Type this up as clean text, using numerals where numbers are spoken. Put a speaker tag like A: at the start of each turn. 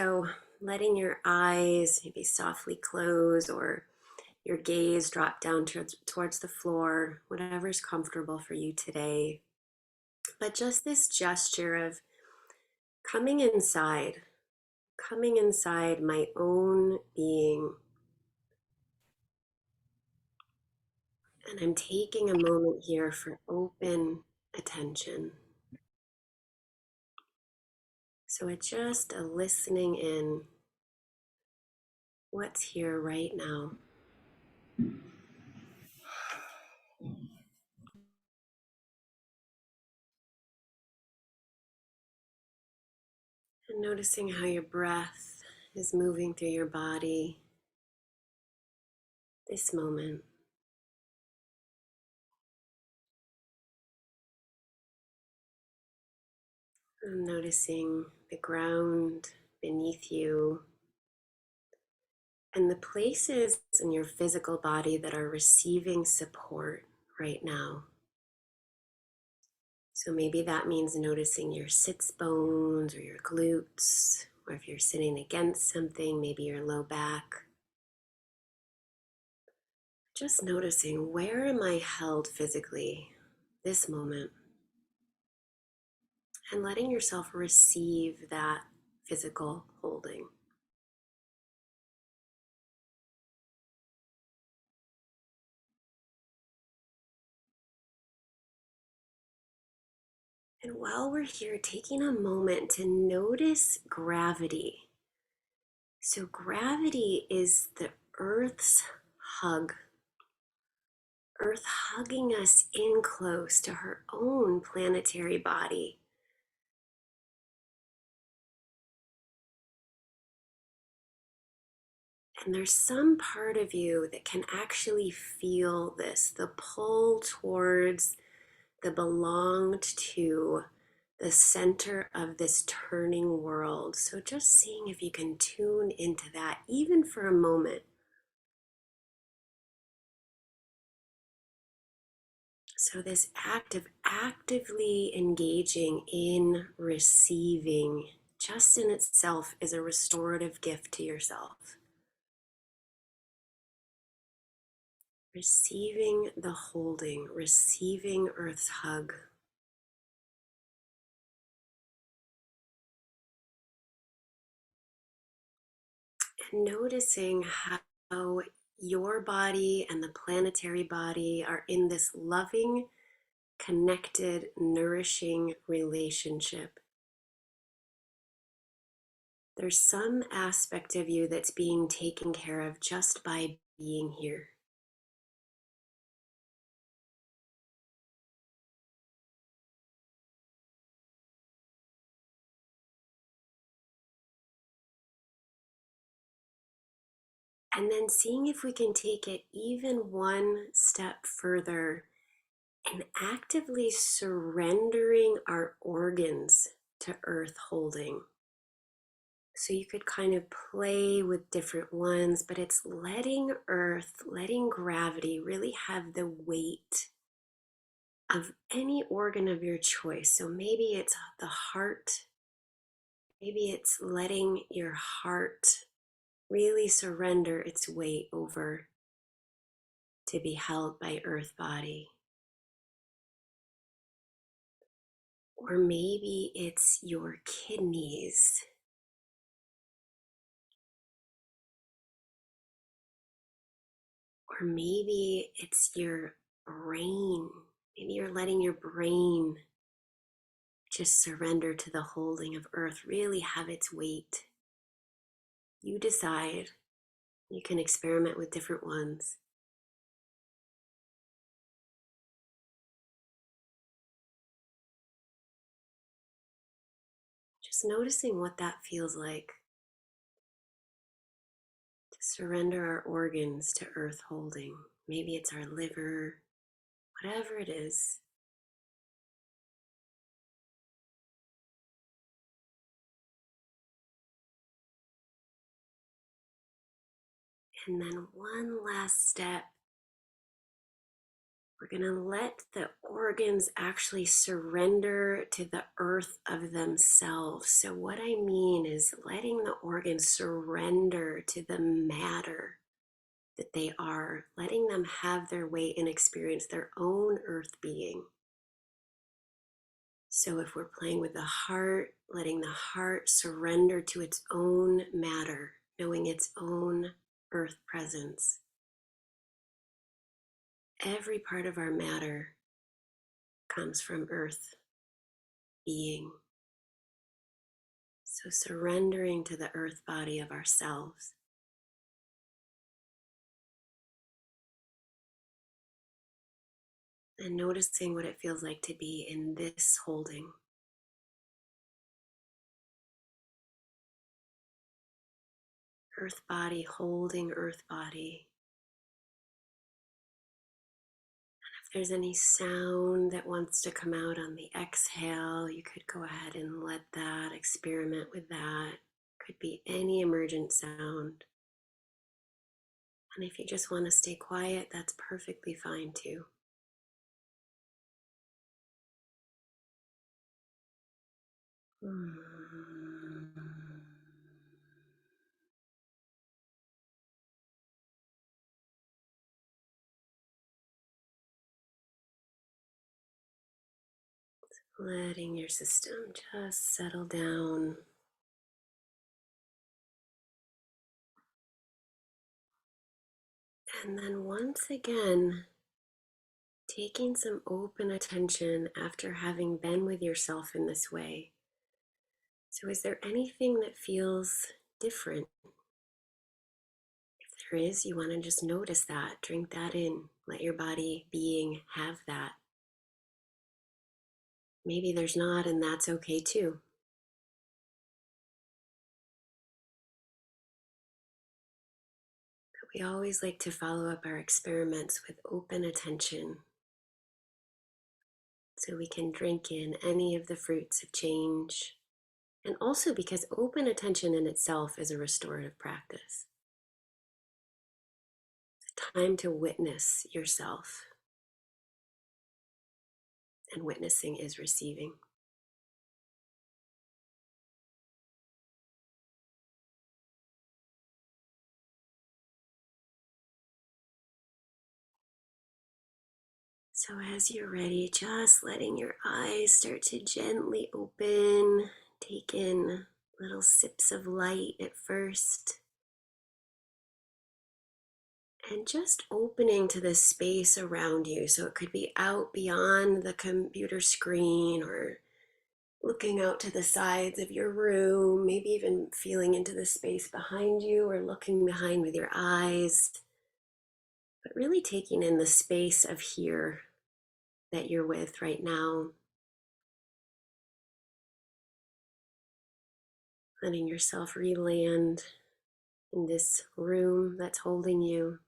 A: So letting your eyes maybe softly close or your gaze drop down towards the floor, whatever's comfortable for you today. But just this gesture of coming inside, coming inside my own being. And I'm taking a moment here for open attention. So it's just a listening in what's here right now. And noticing how your breath is moving through your body this moment. And noticing the ground beneath you and the places in your physical body that are receiving support right now. So maybe that means noticing your sits bones or your glutes, or if you're sitting against something, maybe your low back. Just noticing, where am I held physically this moment? And letting yourself receive that physical holding. And while we're here, taking a moment to notice gravity. So gravity is the Earth's hug. Earth hugging us in close to her own planetary body. And there's some part of you that can actually feel this, the pull towards the belonged to, the center of this turning world. So just seeing if you can tune into that, even for a moment. So this act of actively engaging in receiving just in itself is a restorative gift to yourself. Receiving the holding, receiving Earth's hug. And noticing how your body and the planetary body are in this loving, connected, nourishing relationship. There's some aspect of you that's being taken care of just by being here. And then seeing if we can take it even one step further and actively surrendering our organs to Earth holding. So you could kind of play with different ones, but it's letting Earth, letting gravity really have the weight of any organ of your choice. So maybe it's the heart, maybe it's letting your heart really surrender its weight over to be held by Earth body. Or maybe it's your kidneys. Or maybe it's your brain. Maybe you're letting your brain just surrender to the holding of Earth, really have its weight. You decide. You can experiment with different ones. Just noticing what that feels like. To surrender our organs to Earth holding. Maybe it's our liver, whatever it is. And then one last step. We're going to let the organs actually surrender to the earth of themselves. So, what I mean is letting the organs surrender to the matter that they are, letting them have their way and experience their own earth being. So, if we're playing with the heart, letting the heart surrender to its own matter, knowing its own earth presence. Every part of our matter comes from earth being. So surrendering to the earth body of ourselves. And noticing what it feels like to be in this holding. Earth body holding earth body. If there's any sound that wants to come out on the exhale, you could go ahead and let that, experiment with that. Could be any emergent sound. And if you just want to stay quiet, that's perfectly fine too. Letting your system just settle down. And then once again, taking some open attention after having been with yourself in this way. So, is there anything that feels different? If there is, you want to just notice that, drink that in, let your body being have that. Maybe there's not, and that's okay too. But we always like to follow up our experiments with open attention so we can drink in any of the fruits of change. And also because open attention in itself is a restorative practice. Time to witness yourself. And witnessing is receiving. So as you're ready, just letting your eyes start to gently open. Take in little sips of light at first. And just opening to the space around you. So it could be out beyond the computer screen or looking out to the sides of your room, maybe even feeling into the space behind you or looking behind with your eyes. But really taking in the space of here that you're with right now. Letting yourself re-land in this room that's holding you.